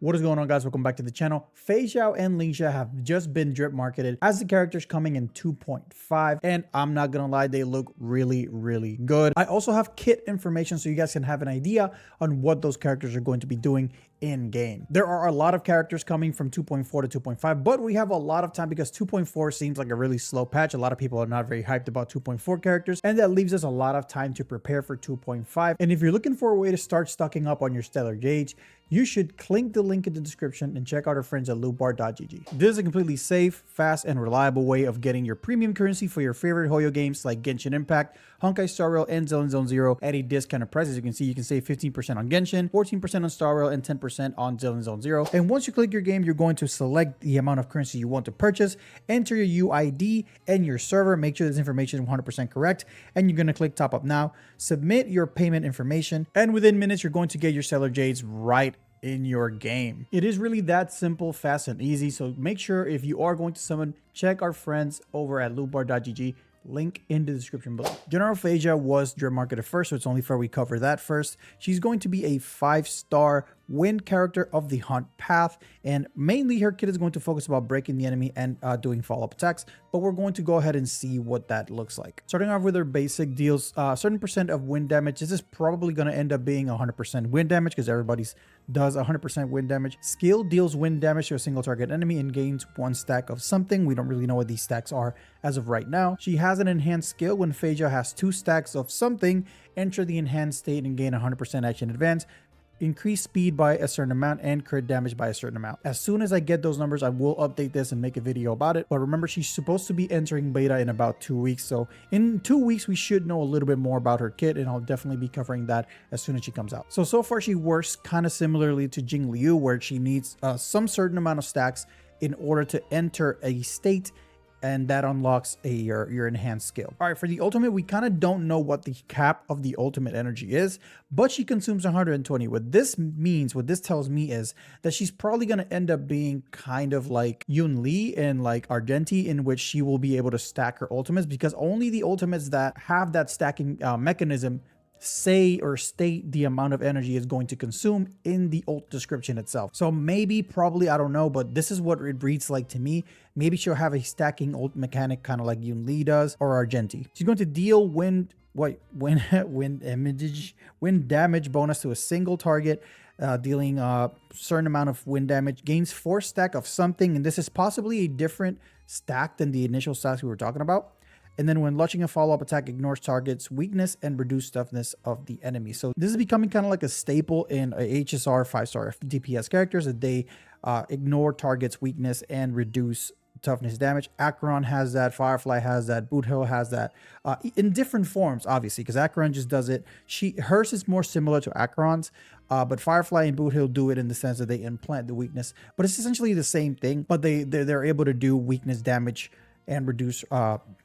What is going on, guys? Welcome back to the channel. FeiXiao and Lingsha have just been drip marketed as the characters coming in 2.5, and I'm not gonna lie, they look really good. I also have kit information so you guys can have an idea on what those characters are going to be doing in game. There are a lot of characters coming from 2.4 to 2.5, but we have a lot of time because 2.4 seems like a really slow patch. A lot of people are not very hyped about 2.4 characters, and that leaves us a lot of time to prepare for 2.5. And if you're looking for a way to start stocking up on your stellar gauge, you should click the link in the description and check out our friends at lootbar.gg. This is a completely safe, fast, and reliable way of getting your premium currency for your favorite Hoyo games like Genshin Impact, Honkai Star Rail, and Zone Zero at a discounted price. As you can see, you can save 15% on Genshin, 14% on Star Rail, and 10% on Zone Zero. And once you click your game, you're going to select the amount of currency you want to purchase, enter your UID and your server, make sure this information is 100% correct, and you're going to click top up now, submit your payment information, and within minutes, you're going to get your stellar jades right in your game. It is really that simple, fast, and easy. So make sure if you are going to summon, check our friends over at lootbar.gg. Link in the description below. General FeiXiao was drip marketed first, so it's only fair we cover that first. She's going to be a 5-star wind character of the hunt path, and mainly her kit is going to focus about breaking the enemy and doing follow-up attacks, but we're going to go ahead and see what that looks like. Starting off with her basic, deals certain percent of wind damage. This is probably going to end up being 100% wind damage because everybody's does 100% wind damage. Skill deals wind damage to a single target enemy and gains 1 stack of something. We don't really know what these stacks are as of right now. She has an enhanced skill. When FeiXiao has 2 stacks of something, enter the enhanced state and gain 100% action advance, increase speed by a certain amount, and crit damage by a certain amount. As soon as I get those numbers, I will update this and make a video about it. But remember, she's supposed to be entering beta in about 2 weeks. So in 2 weeks, we should know a little bit more about her kit, and I'll definitely be covering that as soon as she comes out. So far she works kind of similarly to Jing Liu, where she needs some certain amount of stacks in order to enter a state, and that unlocks your enhanced skill. All right, for the ultimate, we kind of don't know what the cap of the ultimate energy is, but she consumes 120. What this tells me is that she's probably going to end up being kind of like Yun Li and like Argenti, in which she will be able to stack her ultimates, because only the ultimates that have that stacking mechanism say or state the amount of energy it's going to consume in the ult description itself. So maybe, probably, I don't know, but this is what it reads like to me. Maybe she'll have a stacking ult mechanic kind of like Yun Li does, or Argenti. She's going to deal wind damage bonus to a single target, dealing a certain amount of wind damage, gains 4 stack of something, and this is possibly a different stack than the initial stacks we were talking about. And then when launching a follow-up attack, ignores target's weakness and reduce toughness of the enemy. So this is becoming kind of like a staple in HSR 5-star DPS characters, that they ignore target's weakness and reduce toughness damage. Acheron has that, Firefly has that, Boothill has that, in different forms, obviously, because Acheron just does it. Hers is more similar to Acheron's, but Firefly and Boothill do it in the sense that they implant the weakness. But it's essentially the same thing, but they're able to do weakness damage and reduce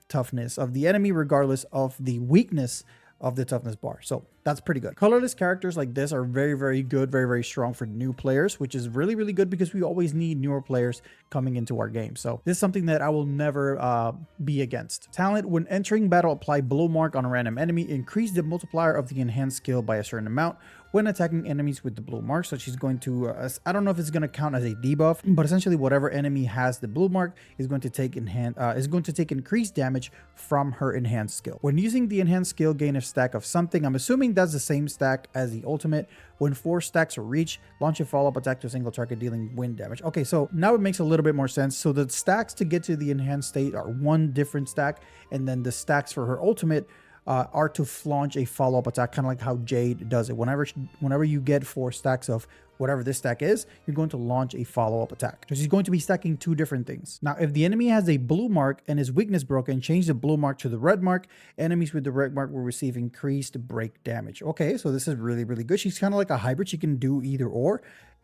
toughness of the enemy regardless of the weakness of the toughness bar. So that's pretty good. Colorless characters like this are very good, very strong for new players, which is really good because we always need newer players coming into our game. So this is something that I will never be against. Talent: when entering battle, apply blow mark on a random enemy, increase the multiplier of the enhanced skill by a certain amount when attacking enemies with the blue mark. So she's going to I don't know if it's going to count as a debuff, but essentially whatever enemy has the blue mark is going to take increased damage from her enhanced skill. When using the enhanced skill, gain a stack of something. I'm assuming that's the same stack as the ultimate. When 4 stacks are reached, launch a follow-up attack to a single target, dealing wind damage. Okay, so now it makes a little bit more sense. So the stacks to get to the enhanced state are 1 different stack, and then the stacks for her ultimate are to launch a follow-up attack, kind of like how Jade does it. Whenever you get 4 stacks of whatever this stack is, you're going to launch a follow-up attack. So she's going to be stacking 2 different things. Now, if the enemy has a blue mark and his weakness broken, change the blue mark to the red mark. Enemies with the red mark will receive increased break damage. Okay, so this is really good. She's kind of like a hybrid. She can do either or.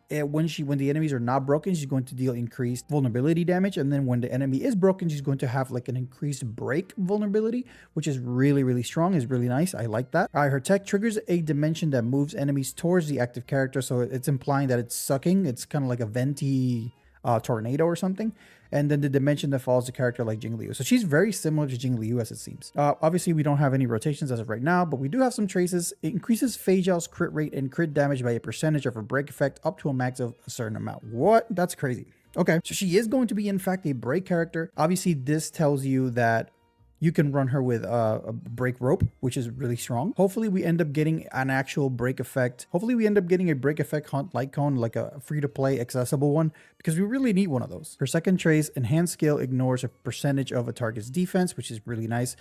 When the enemies are not broken, she's going to deal increased vulnerability damage, and then when the enemy is broken, she's going to have like an increased break vulnerability, which is really strong. Is really nice. I like that. All right, her tech triggers a dimension that moves enemies towards the active character, so it's implying that it's sucking. It's kind of like a venti tornado or something. And then the dimension that follows the character like Jing Liu. So she's very similar to Jing Liu as it seems. Obviously, we don't have any rotations as of right now, but we do have some traces. It increases FeiXiao's crit rate and crit damage by a percentage of her break effect up to a max of a certain amount. What? That's crazy. Okay, so she is going to be, in fact, a break character. Obviously, this tells you that you can run her with a break rope, which is really strong. Hopefully we end up getting an actual break effect. Hopefully we end up getting a break effect hunt light cone, like a free-to-play accessible one, because we really need one of those. Her second trace, enhanced skill, ignores a percentage of a target's defense, which is really nice.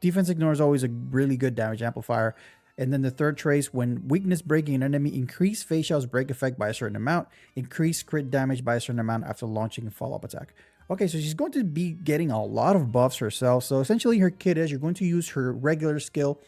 Defense ignore is always a really good damage amplifier. And then the third trace, when weakness breaking an enemy, increase FeiXiao's break effect by a certain amount, increase crit damage by a certain amount after launching a follow-up attack. Okay, so she's going to be getting a lot of buffs herself. So essentially her kit is you're going to use her regular skill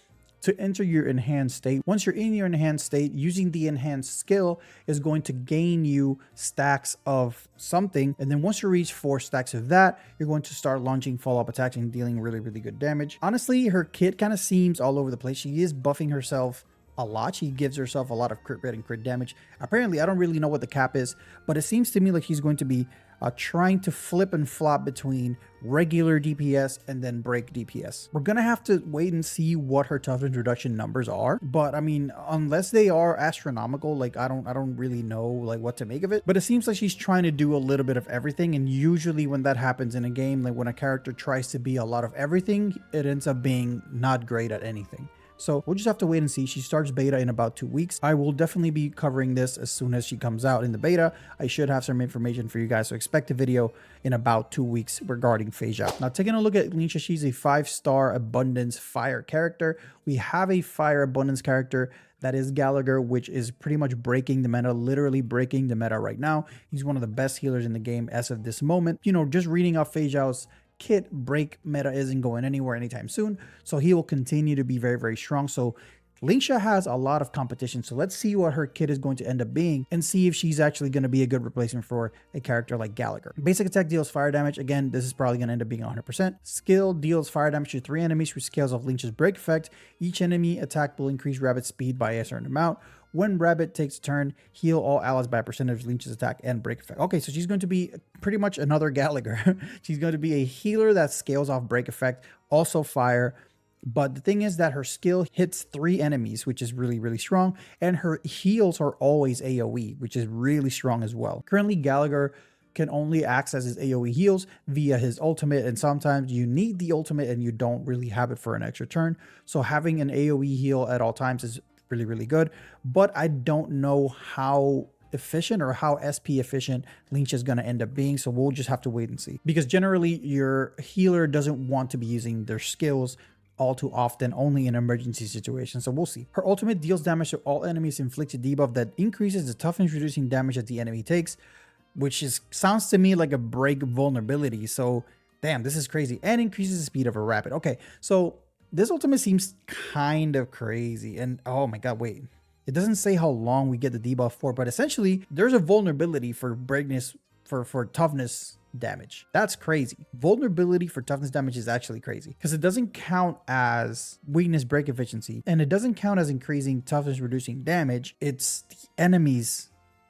to enter your enhanced state. Once you're in your enhanced state, using the enhanced skill is going to gain you stacks of something. And then once you reach 4 stacks of that, you're going to start launching follow-up attacks and dealing really, really good damage. Honestly, her kit kind of seems all over the place. She is buffing herself a lot. She gives herself a lot of crit rate and crit damage. Apparently, I don't really know what the cap is, but it seems to me like she's going to be trying to flip and flop between regular DPS and then break DPS. We're gonna have to wait and see what her toughness reduction numbers are, but I mean, unless they are astronomical, like I don't really know like what to make of it. But it seems like she's trying to do a little bit of everything, and usually when that happens in a game, like when a character tries to be a lot of everything, it ends up being not great at anything. So we'll just have to wait and see. She starts beta in about 2 weeks. I will definitely be covering this as soon as she comes out in the beta. I should have some information for you guys. So expect a video in about 2 weeks regarding FeiXiao. Now taking a look at Lingsha, she's a 5-star abundance fire character. We have a fire abundance character that is Gallagher, which is pretty much breaking the meta, literally breaking the meta right now. He's one of the best healers in the game as of this moment. You know, just reading off FeiXiao's kit, break meta isn't going anywhere anytime soon, so he will continue to be very, very strong. So Lingsha has a lot of competition, so let's see what her kit is going to end up being and see if she's actually going to be a good replacement for a character like Gallagher. Basic attack deals fire damage. Again, this is probably going to end up being 100%. Skill deals fire damage to 3 enemies, which scales off Lingsha's break effect. Each enemy attack will increase Rabbit's speed by a certain amount. When Rabbit takes a turn, heal all allies by a percentage of Lingsha's attack and break effect. Okay, so she's going to be pretty much another Gallagher. She's going to be a healer that scales off break effect, also fire. But the thing is that her skill hits 3 enemies, which is really, really strong. And her heals are always AoE, which is really strong as well. Currently, Gallagher can only access his AoE heals via his ultimate, and sometimes you need the ultimate and you don't really have it for an extra turn. So having an AoE heal at all times is really, really good, but I don't know how efficient or how SP efficient Lingsha is going to end up being, so we'll just have to wait and see, because generally your healer doesn't want to be using their skills all too often, only in emergency situations, so we'll see. Her ultimate deals damage to all enemies, inflicts a debuff that increases the toughness reducing damage that the enemy takes, which sounds to me like a break vulnerability. So damn, this is crazy. And increases the speed of a rapid. Okay, so this ultimate seems kind of crazy. And oh my god, wait. It doesn't say how long we get the debuff for, but essentially there's a vulnerability for breakness, for toughness damage. That's crazy. Vulnerability for toughness damage is actually crazy because it doesn't count as weakness break efficiency, and it doesn't count as increasing toughness reducing damage. It's the enemy's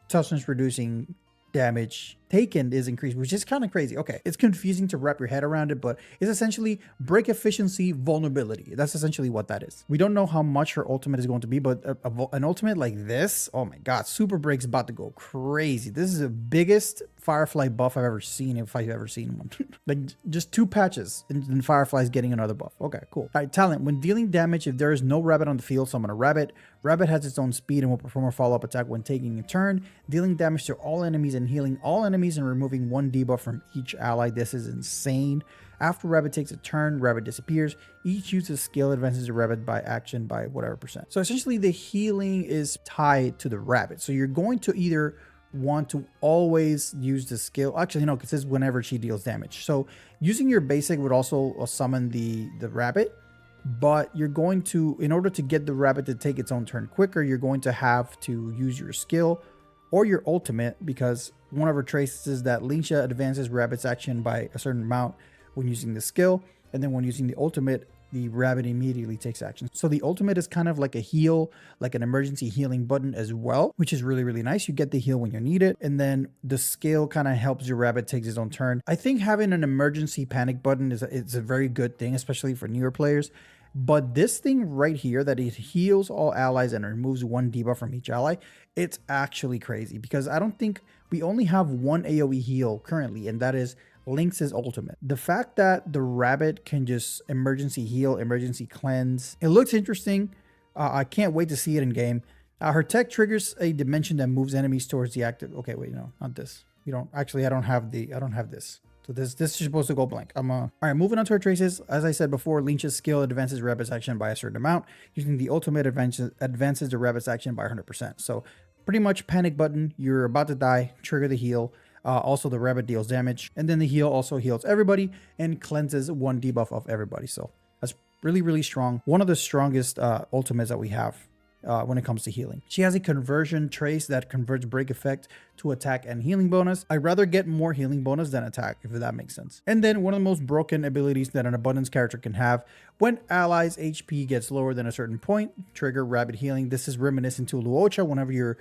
toughness reducing damage taken is increased, which is kind of crazy. Okay, it's confusing to wrap your head around it, but it's essentially break efficiency vulnerability. That's essentially what that is. We don't know how much her ultimate is going to be, but an ultimate like this, oh my god, super break's about to go crazy. This is the biggest Firefly buff I've ever seen, if I've ever seen one. Like just 2 patches and then Firefly's getting another buff. Okay, cool. All right, talent. When dealing damage, if there is no rabbit on the field, summon a rabbit. Rabbit has its own speed and will perform a follow-up attack when taking a turn, dealing damage to all enemies and healing all enemies and removing 1 debuff from each ally. This is insane. After Rabbit takes a turn, Rabbit disappears. Each use of skill advances the Rabbit by action by whatever percent. So essentially the healing is tied to the Rabbit. So you're going to either want to always use the skill. Actually, no, it says whenever she deals damage. So using your basic would also summon the Rabbit. But you're going to, in order to get the Rabbit to take its own turn quicker, you're going to have to use your skill or your ultimate, because one of her traits is that Lingsha advances Rabbit's action by a certain amount when using the skill, and then when using the ultimate, the rabbit immediately takes action. So the ultimate is kind of like a heal, like an emergency healing button as well, which is really, really nice. You get the heal when you need it. And then the skill kind of helps your rabbit take his own turn. I think having an emergency panic button is a very good thing, especially for newer players. But this thing right here, that it heals all allies and removes 1 debuff from each ally, it's actually crazy, because I don't think we only have one AoE heal currently, and that is Lynx's ultimate. The fact that the rabbit can just emergency heal, emergency cleanse, it looks interesting. I can't wait to see it in game. Her tech triggers a dimension that moves enemies towards the active. Okay, wait, no, not this. You don't actually. I don't have this. So this is supposed to go blank. All right, moving on to our traces. As I said before, Lingsha's skill advances rabbit's action by a certain amount. Using the ultimate advances the rabbit's action by 100%. So pretty much panic button. You're about to die. Trigger the heal. Also, the rabbit deals damage, and then the heal also heals everybody and cleanses 1 debuff of everybody. So that's really, really strong. One of the strongest ultimates that we have when it comes to healing. She has a conversion trace that converts break effect to attack and healing bonus. I'd rather get more healing bonus than attack, if that makes sense. And then one of the most broken abilities that an abundance character can have: when allies HP gets lower than a certain point, trigger rabbit healing. This is reminiscent to Luocha. Whenever your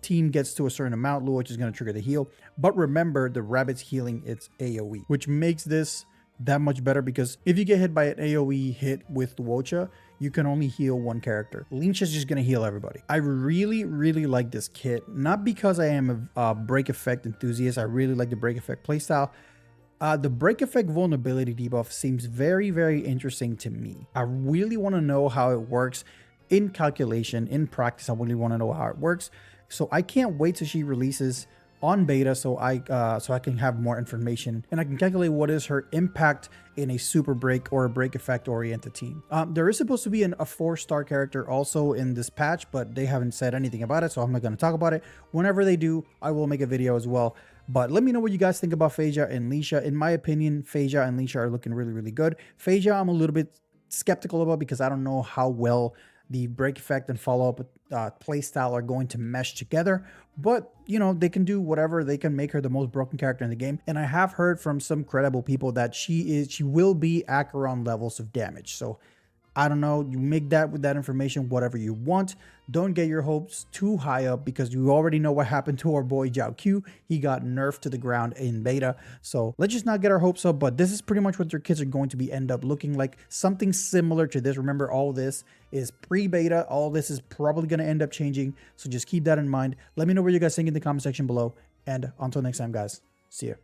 team gets to a certain amount, Luocha is going to trigger the heal. But remember, the rabbit's healing, it's AoE, which makes this that much better, because if you get hit by an AoE hit with Luocha, you can only heal 1 character. Lingsha's just gonna heal everybody. I really, really like this kit, not because I am a break effect enthusiast. I really like the break effect playstyle. The break effect vulnerability debuff seems very, very interesting to me. I really want to know how it works in calculation, in practice. I really want to know how it works. So I can't wait till she releases on beta, so I can have more information and I can calculate what is her impact in a super break or a break effect oriented team. There is supposed to be a 4-star character also in this patch, but they haven't said anything about it, so I'm not going to talk about it. Whenever they do, I will make a video as well. But let me know what you guys think about FeiXiao and Lingsha. In my opinion, FeiXiao and Lingsha are looking really, really good. FeiXiao I'm a little bit skeptical about, because I don't know how well the break effect and follow-up playstyle are going to mesh together. But, you know, they can do whatever. They can make her the most broken character in the game. And I have heard from some credible people that she will be Acheron levels of damage. So I don't know, you make that with that information whatever you want. Don't get your hopes too high up, because you already know what happened to our boy Zhao Q. He got nerfed to the ground in beta. So let's just not get our hopes up, but this is pretty much what your kits are going to be end up looking like. Something similar to this. Remember, all this is pre-beta. All this is probably going to end up changing. So just keep that in mind. Let me know what you guys think in the comment section below. And until next time, guys, see ya.